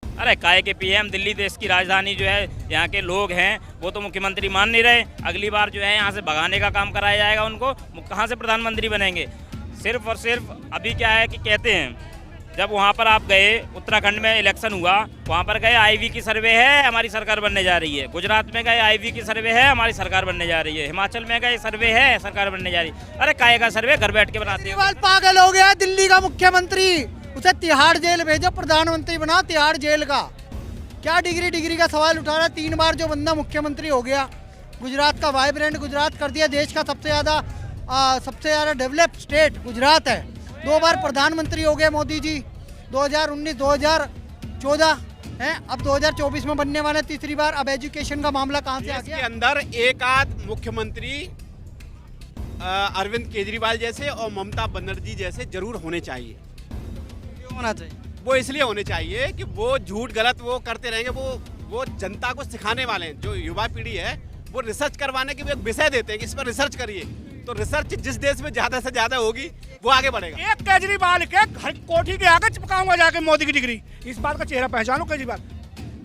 अरे काहे के पीएम, दिल्ली देश की राजधानी जो है, यहाँ के लोग हैं वो तो मुख्यमंत्री मान नहीं रहे। अगली बार जो है यहाँ से भगाने का काम कराया जाएगा उनको, कहाँ से प्रधानमंत्री बनेंगे। सिर्फ और सिर्फ अभी क्या है कि कहते हैं, जब वहाँ पर आप गए, उत्तराखंड में इलेक्शन हुआ, वहाँ पर गए आईवी की सर्वे है हमारी सरकार बनने जा रही है। गुजरात में गए आईवी की सर्वे है हमारी सरकार बनने जा रही है। हिमाचल में गए सर्वे है सरकार बनने जा रही है। अरे काहे का सर्वे, घर बैठ के बनाते हो। पागल हो गया दिल्ली का मुख्यमंत्री, उसे तिहाड़ जेल भेजो, प्रधानमंत्री बना तिहाड़ जेल का। क्या डिग्री का सवाल उठा रहा है। 3 बार जो बंदा मुख्यमंत्री हो गया, गुजरात का वाइब्रेंट गुजरात कर दिया, देश का सबसे ज़्यादा डेवलप स्टेट गुजरात है। 2 बार प्रधानमंत्री हो गए मोदी जी, 2019 2014 है, अब 2024 में बनने वाले तीसरी बार। अब एजुकेशन का मामला कहाँ से आ गया। इसके अंदर एक आध मुख्यमंत्री अरविंद केजरीवाल जैसे और ममता बनर्जी जैसे जरूर होने चाहिए। क्यों होना चाहिए? वो इसलिए होने चाहिए कि वो झूठ गलत वो करते रहेंगे। वो जनता को सिखाने वाले हैं। जो युवा पीढ़ी है वो रिसर्च करवाने के एक विषय देते हैं कि इस पर रिसर्च करिए, तो रिसर्च जिस देश में ज्यादा से ज्यादा होगी वो आगे बढ़ेगा। एक केजरीवाल के घर कोठी के आगे चिपकाऊंगा जाके मोदी की डिग्री। इस बात का चेहरा पहचानो केजरीवाल।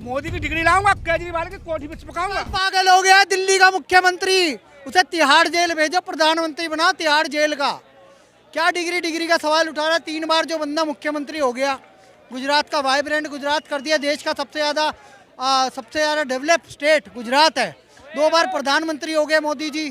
मोदी की डिग्री लाऊंगा, केजरीवाल की कोठी पे चिपकाऊंगा। पागल हो गया दिल्ली का मुख्यमंत्री, उसे तिहाड़ जेल भेजो, प्रधानमंत्री बना तिहाड़ जेल का। क्या डिग्री का सवाल उठा रहा है। 3 बार जो बंदा मुख्यमंत्री हो गया, गुजरात का वाइब्रेंट गुजरात कर दिया, देश का सबसे ज़्यादा डेवलप स्टेट गुजरात है। 2 बार प्रधानमंत्री हो गए मोदी जी,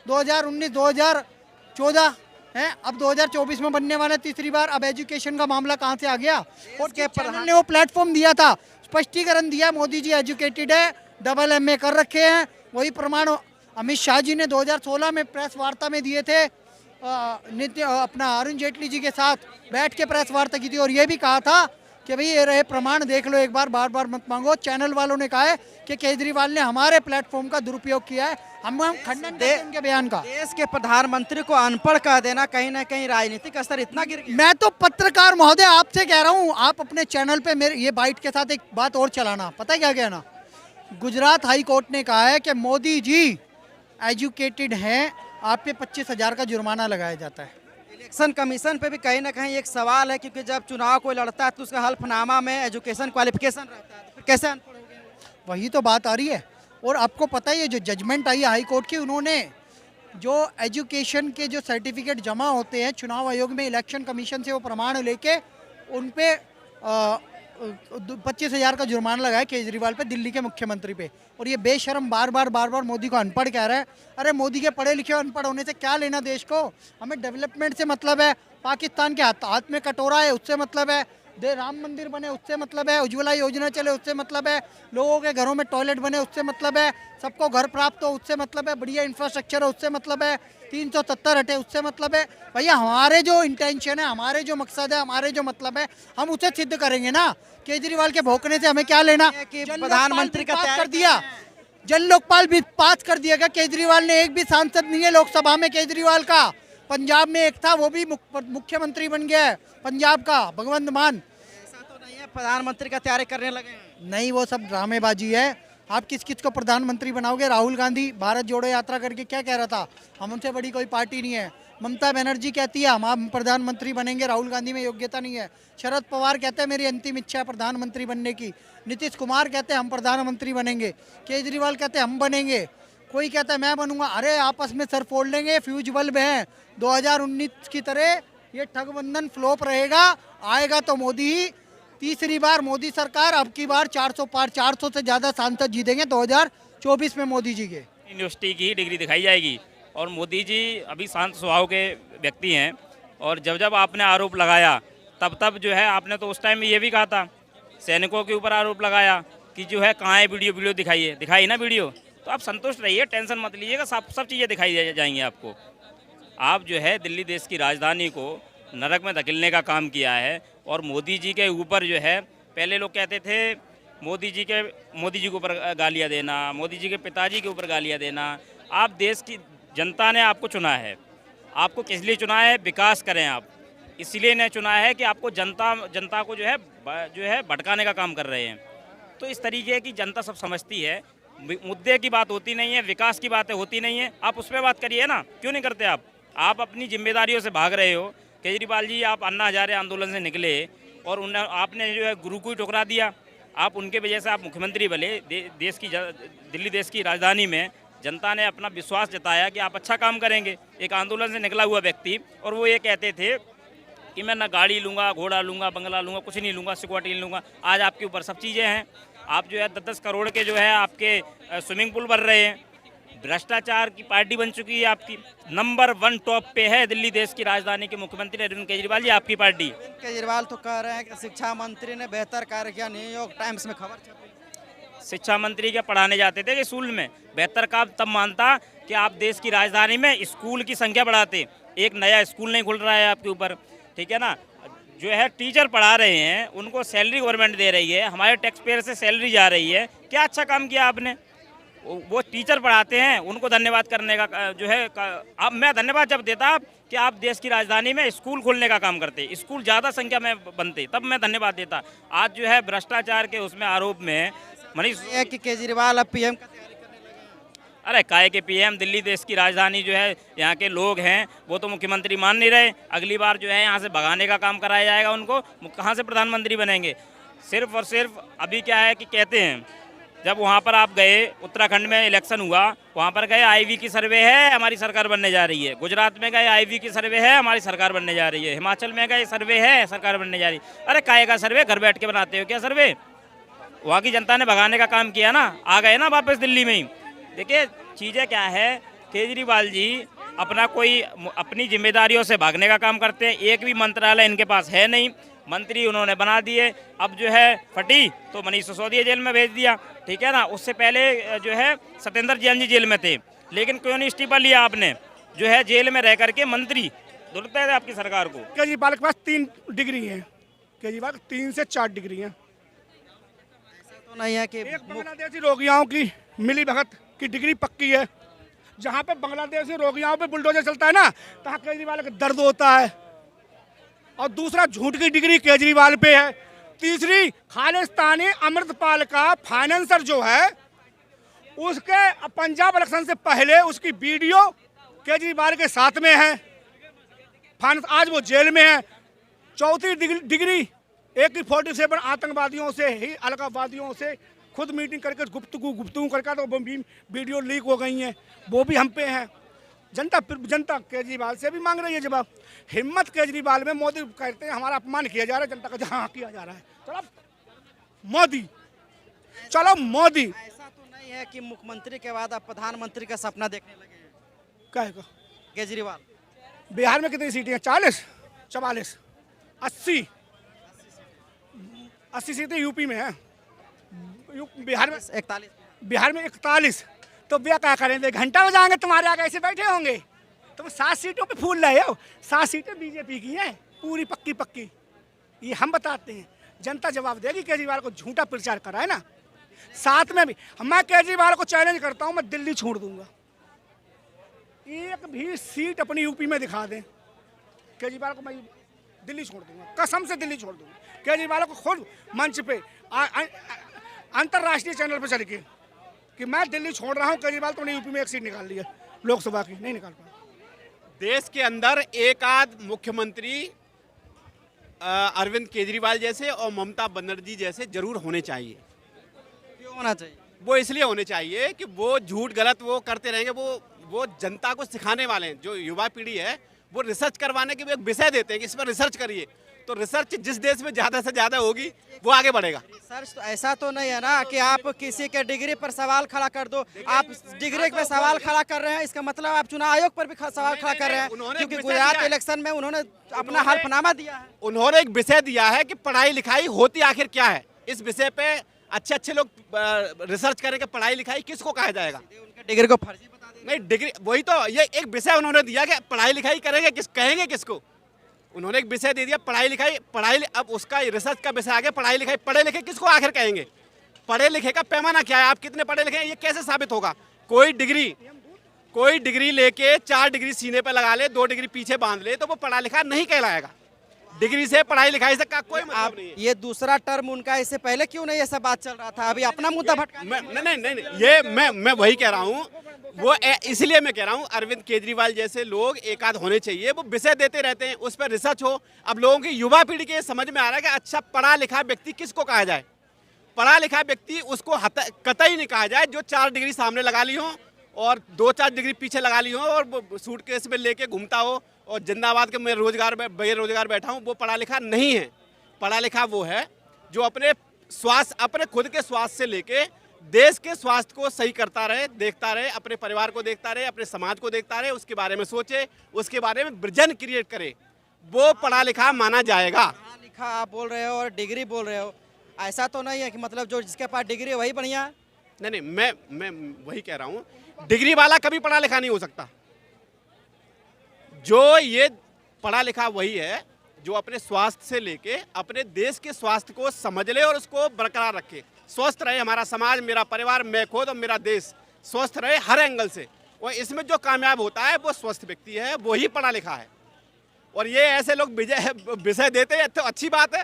2019 2014 है, अब 2024 में बनने वाले तीसरी बार। अब एजुकेशन का मामला कहाँ से आ गया। और के चैनल ने वो प्लेटफॉर्म दिया था, स्पष्टीकरण दिया, मोदी जी एजुकेटेड है, डबल MA कर रखे हैं। वही प्रमाण अमित शाह जी ने 2016 में प्रेस वार्ता में दिए थे, अपना अरुण जेटली जी के साथ बैठ के प्रेस वार्ता की थी, और ये भी कहा था कि भाई ये रहे प्रमाण, देख लो एक बार, बार बार मत मांगो। चैनल वालों ने कहा है कि केजरीवाल ने हमारे प्लेटफॉर्म का दुरुपयोग किया है। हम खंडन करते हैं उनके बयान का। देश के प्रधानमंत्री को अनपढ़ कह देना कहीं ना कहीं राजनीतिक स्तर इतना गिर गया। मैं तो पत्रकार महोदय आपसे कह रहा हूँ, आप अपने चैनल पे मेरे ये बाइट के साथ एक बात और चलाना। पता है क्या कहना, गुजरात हाई कोर्ट ने कहा है कि मोदी जी एजुकेटेड हैं, आप पे 25,000 का जुर्माना लगाया जाता है। इलेक्शन कमीशन पे भी कहीं ना कहीं एक सवाल है, क्योंकि जब चुनाव कोई लड़ता है तो उसका हल्फनामा में एजुकेशन क्वालिफिकेशन रहता है, तो फिर कैसे अनपढ़ हो गए। वही तो बात आ रही है। और आपको पता ही है जो जजमेंट आई है हाई कोर्ट की, उन्होंने जो एजुकेशन के जो सर्टिफिकेट जमा होते हैं चुनाव आयोग में, इलेक्शन कमीशन से वो प्रमाण लेके उन पे 25,000 का जुर्माना लगाया केजरीवाल पे, दिल्ली के मुख्यमंत्री पे। और ये बेशरम बार बार मोदी को अनपढ़ कह रहा है। अरे मोदी के पढ़े लिखे अनपढ़ होने से क्या लेना देश को। हमें डेवलपमेंट से मतलब है, पाकिस्तान के हाथ में कटोरा है उससे मतलब है, राम मंदिर बने उससे मतलब है, उज्ज्वला योजना चले उससे मतलब है, लोगों के घरों में टॉयलेट बने उससे मतलब है, सबको घर प्राप्त हो उससे मतलब है, बढ़िया इंफ्रास्ट्रक्चर है उससे मतलब है, 370 हटे उससे मतलब है। भैया हमारे जो इंटेंशन है, हमारे जो मकसद है, हमारे जो मतलब है, हम उसे सिद्ध करेंगे ना। केजरीवाल के भौंकने से हमें क्या लेना। कि प्रधानमंत्री का पास कर दिया, जन लोकपाल भी पास कर दिया गया। केजरीवाल ने एक भी सांसद नहीं है लोकसभा में केजरीवाल का। पंजाब में एक था, वो भी मुख्यमंत्री बन गया है पंजाब का, भगवंत मान। ऐसा तो नहीं है प्रधानमंत्री का तैयारी करने लगे हैं। नहीं, वो सब ड्रामेबाजी है। आप किस को प्रधानमंत्री बनाओगे। राहुल गांधी भारत जोड़ो यात्रा करके क्या कह रहा था, हम उनसे बड़ी कोई पार्टी नहीं है। ममता बनर्जी कहती है हम प्रधानमंत्री बनेंगे, राहुल गांधी में योग्यता नहीं है। शरद पवार कहते हैं मेरी अंतिम इच्छा है प्रधानमंत्री बनने की। नीतीश कुमार कहते हैं हम प्रधानमंत्री बनेंगे। केजरीवाल कहते हैं हम बनेंगे। कोई कहता है मैं बनूंगा। अरे आपस में सर फोड़ लेंगे, फ्यूज बल्ब हैं। 2019 की तरह ये ठगबंधन फ्लॉप रहेगा, आएगा तो मोदी ही। तीसरी बार मोदी सरकार, अब की बार 400 पार, 400 से ज़्यादा सांसद जीतेंगे 2024 में मोदी जी के। यूनिवर्सिटी की डिग्री दिखाई जाएगी। और मोदी जी अभी शांत स्वभाव के व्यक्ति हैं, और जब आपने आरोप लगाया तब जो है आपने तो उस टाइम में ये भी कहा था, सैनिकों के ऊपर आरोप लगाया कि जो है कहाँ है वीडियो दिखाइए, दिखाई ना वीडियो। तो आप संतुष्ट रहिए, टेंशन मत लीजिएगा, सब चीज़ें दिखाई जाएंगी आपको। आप जो है दिल्ली देश की राजधानी को नरक में धकेलने का काम किया है। और मोदी जी के ऊपर जो है, पहले लोग कहते थे मोदी जी के ऊपर गालियाँ देना, मोदी जी के पिताजी के ऊपर गालियाँ देना। आप देश की जनता ने आपको चुना है, आपको किस लिए चुना है, विकास करें आप, इसलिए ने चुना है कि आपको जनता को जो है भटकाने का काम कर रहे हैं। तो इस तरीके की जनता सब समझती है, मुद्दे की बात होती नहीं है, विकास की बातें होती नहीं है। आप उस पर बात करिए ना, क्यों नहीं करते आप अपनी जिम्मेदारियों से भाग रहे हो। केजरीवाल जी, आप अन्ना हजारे आंदोलन से निकले और आपने जो है गुरु को ही ठुकरा दिया। आप उनके वजह से आप मुख्यमंत्री बने। दिल्ली देश की राजधानी में जनता ने अपना विश्वास जताया कि आप अच्छा काम करेंगे। एक आंदोलन से निकला हुआ व्यक्ति, और वो ये कहते थे कि मैं ना गाड़ी लूँगा, घोड़ा लूँगा, बंगला लूँगा, कुछ नहीं लूँगा, सिक्योरिटी नहीं लूँगा। आज आपके ऊपर सब चीज़ें हैं। आप जो है 10-10 करोड़ के जो है आपके स्विमिंग पूल बन रहे हैं। भ्रष्टाचार की पार्टी बन चुकी है आपकी। नंबर 1 टॉप पे है दिल्ली देश की राजधानी के मुख्यमंत्री अरविंद केजरीवाल जी, आपकी पार्टी। केजरीवाल तो कह रहे हैं कि शिक्षा मंत्री ने बेहतर कार्य किया, न्यूयॉर्क टाइम्स में खबर छपी। शिक्षा मंत्री क्या पढ़ाने जाते थे कि स्कूल में? बेहतर काम तब मानता कि आप देश की राजधानी में स्कूल की संख्या बढ़ाते। एक नया स्कूल नहीं खुल रहा है आपके ऊपर, ठीक है ना। जो है टीचर पढ़ा रहे हैं, उनको सैलरी गवर्नमेंट दे रही है, हमारे टैक्स पेयर से सैलरी जा रही है। क्या अच्छा काम किया आपने? वो टीचर पढ़ाते हैं, उनको धन्यवाद करने का जो है अब मैं धन्यवाद जब देता कि आप देश की राजधानी में स्कूल खोलने का काम करते, स्कूल ज़्यादा संख्या में बनते, तब मैं धन्यवाद देता। आज जो है भ्रष्टाचार के उसमें आरोप में मनीष ये कि केजरीवाल अब पीएम का तैयारी करने लगे। अरे काहे के पीएम? दिल्ली देश की राजधानी जो है, यहाँ के लोग हैं वो तो मुख्यमंत्री मान नहीं रहे। अगली बार जो है यहाँ से भगाने का काम कराया जाएगा उनको। कहाँ से प्रधानमंत्री बनेंगे? सिर्फ और सिर्फ अभी क्या है कि कहते हैं, जब वहाँ पर आप गए, उत्तराखंड में इलेक्शन हुआ, वहाँ पर गए आईवी की सर्वे है, हमारी सरकार बनने जा रही है। गुजरात में गए आईवी की सर्वे है, हमारी सरकार बनने जा रही है। हिमाचल में गए सर्वे है, सरकार बनने जा रही है। अरे काहे का सर्वे? घर बैठ के बनाते हो क्या सर्वे? वहाँ की जनता ने भगाने का काम किया ना, आ गए ना वापस दिल्ली में ही। देखिए चीज़ें क्या है, केजरीवाल जी अपनी जिम्मेदारियों से भागने का काम करते हैं। एक भी मंत्रालय इनके पास है नहीं, मंत्री उन्होंने बना दिए। अब जो है फटी तो मनीष सिसोदिया जेल में भेज दिया, ठीक है ना। उससे पहले जो है सत्येंद्र जैन जी जेल में थे, लेकिन क्यों नहीं इस्तीफा लिया आपने? जो है जेल में रह करके मंत्री दुलते थे आपकी सरकार को। केजरीवाल के पास 3 डिग्री है, केजरीवाल को 3 से 4 डिग्री है। तो नहीं है कि एक बांग्लादेशी रोगियों की मिली भगत की डिग्री पक्की है। जहाँ पे बांग्लादेशी रोगियों पे बुलडोजर चलता है ना, तहाँ केजरीवाल का दर्द होता है। और दूसरा झूठ की डिग्री केजरीवाल पे है। तीसरी खालिस्तानी अमृतपाल का फाइनेंसर जो है, उसके पंजाब इलेक्शन से पहले उसकी वीडियो केजरीवाल के साथ में है। आज वो जेल में है। चौथी डिग्री AK-47 आतंकवादियों से ही, अलगाववादियों से खुद मीटिंग करके गुफ्तगू करके तो वीडियो लीक हो गई हैं, वो भी हम पे हैं। जनता केजरीवाल से भी मांग रही है जवाब। हिम्मत केजरीवाल में, मोदी कहते हैं हमारा अपमान किया जा रहा है, जनता का जहाँ किया जा रहा है। चलो मोदी, चलो मोदी। ऐसा तो नहीं है कि मुख्यमंत्री के बाद आप प्रधानमंत्री का सपना देखने लगे हैं कहेगा केजरीवाल? बिहार में कितनी सीटें हैं? 40, 44, 80 सीटें यूपी में हैं। बिहार में 41। बिहार में 41। तो वे क्या करेंगे? घंटा बजाएंगे तुम्हारे आगे, ऐसे बैठे होंगे। तुम 7 सीटों पे फूल रहे हो। 7 सीटें बीजेपी की हैं, पूरी पक्की। ये हम बताते हैं, जनता जवाब देगी। केजरीवाल को झूठा प्रचार करा है ना। साथ में भी मैं केजरीवाल को चैलेंज करता हूँ, मैं दिल्ली छोड़ दूंगा। एक भी सीट अपनी यूपी में दिखा दें, केजरीवाल को मैं दिल्ली छोड़ दूंगा, कसम से दिल्ली छोड़ दूंगा। केजरीवाल को खुद मंच पे अंतर्राष्ट्रीय चैनल पे चल के कि मैं दिल्ली छोड़ रहा हूँ, केजरीवाल तो यूपी में 1 सीट निकाल लिया, लोकसभा की नहीं निकाल पाया। देश के अंदर एक आध मुख्यमंत्री अरविंद केजरीवाल जैसे और ममता बनर्जी जैसे जरूर होने चाहिए। क्यों होना चाहिए? वो इसलिए होने चाहिए कि वो झूठ गलत वो करते रहेंगे। वो जनता को सिखाने वाले हैं। जो युवा पीढ़ी है वो रिसर्च करवाने के एक विषय देते हैं कि इस पर रिसर्च करिए। तो रिसर्च जिस देश में ज़्यादा से ज़्यादा होगी वो आगे बढ़ेगा। रिसर्च तो ऐसा तो नहीं है ना कि आप किसी के डिग्री पर सवाल खड़ा कर दो। आप डिग्री पे सवाल खड़ा कर रहे हैं, इसका मतलब आप चुनाव आयोग पर भी सवाल खड़ा कर रहे हैं, क्योंकि गुजरात इलेक्शन में उन्होंने अपना हल्फनामा दिया है। उन्होंने एक विषय दिया है कि पढ़ाई लिखाई होती आखिर क्या है। इस विषय पे अच्छे लोग रिसर्च करेंगे। पढ़ाई लिखाई किसको कहा जाएगा? उनके डिग्री को फर्जी बता देंगे। नहीं, डिग्री वही तो, ये एक विषय उन्होंने दिया कि पढ़ाई लिखाई करेंगे, कहेंगे किसको? उन्होंने एक विषय दे दिया पढ़ाई लिखाई। अब उसका रिसर्च का विषय आ गया पढ़ाई लिखाई। पढ़े लिखे किसको आखिर कहेंगे? पढ़े लिखे का पैमाना क्या है? आप कितने पढ़े लिखे हैं ये कैसे साबित होगा? कोई डिग्री लेके 4 डिग्री सीने पे लगा ले, 2 डिग्री पीछे बांध ले, तो वो पढ़ा लिखा नहीं कहलाएगा। डिग्री से, पढ़ाई लिखाई से का कोई मतलब नहीं है। ये दूसरा टर्म उनका, इससे पहले क्यों नहीं ये सब बात चल रहा था? अभी अपना मुद्दा भटका। नहीं, ये मैं वही कह रहा हूँ। वो इसलिए मैं कह रहा हूँ अरविंद केजरीवाल जैसे लोग एक आध होने चाहिए। वो विषय देते रहते हैं, उस पर रिसर्च हो। अब लोगों की युवा पीढ़ी के समझ में आ रहा है कि अच्छा पढ़ा लिखा व्यक्ति किसको कहा जाए। पढ़ा लिखा व्यक्ति उसको कतई नहीं कहा जाए जो 4 डिग्री सामने लगा ली हो और 2-4 डिग्री पीछे लगा ली हो और सूटकेस में लेके घूमता हो और जिंदाबाद के मैं बेरोजगार बैठा हूँ, वो पढ़ा लिखा नहीं है। पढ़ा लिखा वो है जो अपने खुद के स्वास्थ्य से लेके देश के स्वास्थ्य को सही करता रहे, देखता रहे, अपने परिवार को देखता रहे, अपने समाज को देखता रहे, उसके बारे में सोचे, उसके बारे में विजन क्रिएट करे, वो पढ़ा लिखा माना जाएगा। पढ़ा लिखा आप बोल रहे हो और डिग्री बोल रहे हो, ऐसा तो नहीं है कि मतलब जो जिसके पास डिग्री है वही बढ़िया है? नहीं, मैं वही कह रहा हूँ, डिग्री वाला कभी पढ़ा लिखा नहीं हो सकता। जो ये पढ़ा लिखा वही है जो अपने स्वास्थ्य से लेके अपने देश के स्वास्थ्य को समझ ले और उसको बरकरार रखे। स्वस्थ रहे हमारा समाज, मेरा परिवार, मैं खुद और मेरा देश स्वस्थ रहे हर एंगल से। और इसमें जो कामयाब होता है वो स्वस्थ व्यक्ति है, वो ही पढ़ा लिखा है। और ये ऐसे लोग विषय देते हैं तो अच्छी बात है।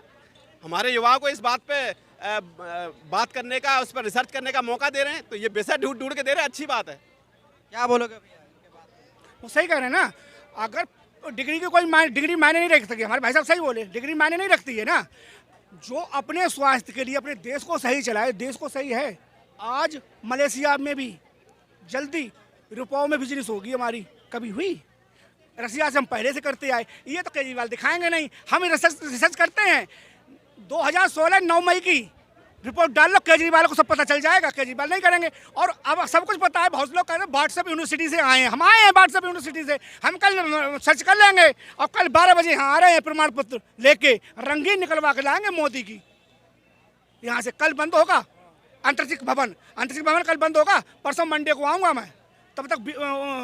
हमारे युवाओं को इस बात पे बात करने का, उस पर रिसर्च करने का मौका दे रहे हैं, तो ये विषय ढूंढ के दे रहे हैं, अच्छी बात है। क्या बोलोगे भैया? वो सही कह रहे हैं ना। अगर डिग्री की कोई डिग्री मायने नहीं रख सकती, हमारे भाई साहब सही बोले, डिग्री मायने नहीं रखती है ना। जो अपने स्वास्थ्य के लिए अपने देश को सही चलाए, देश को सही है। आज मलेशिया में भी जल्दी रुपयों में बिजनेस होगी हमारी, कभी हुई? रसिया से हम पहले से करते आए, ये तो केजरीवाल दिखाएंगे नहीं। हम रिसर्च करते हैं। 2016 9 मई की रिपोर्ट डाल लो, केजरीवाल को सब पता चल जाएगा। केजरीवाल नहीं करेंगे। और अब सब कुछ पता है। बहुत लोग कह रहे हैं व्हाट्सएप यूनिवर्सिटी से आए हैं, हम आए हैं व्हाट्सएप यूनिवर्सिटी से, हम कल सर्च कर लेंगे और कल 12 बजे यहाँ आ रहे हैं प्रमाण पत्र लेके, रंगीन निकलवा के लाएंगे मोदी की। यहाँ से कल बंद होगा अंतरिक्ष भवन कल बंद होगा, परसों मंडे को आऊँगा मैं, तब तक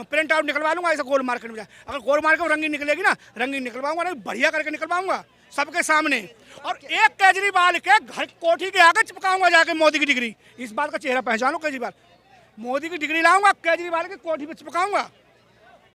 प्रिंट आउट निकलवा लूँगा। ऐसा गोल मार्केट में जाए, अगर गोल मार्केट में रंगीन निकलेगी ना, रंगीन निकलवाऊंगा, नहीं बढ़िया करके निकलवाऊंगा सबके सामने। और एक केजरीवाल के घर कोठी के आगे चिपकाऊंगा जाके मोदी की डिग्री। इस बात का चेहरा पहचानो केजरीवाल। मोदी की डिग्री लाऊंगा, केजरीवाल की कोठी पे चिपकाऊंगा।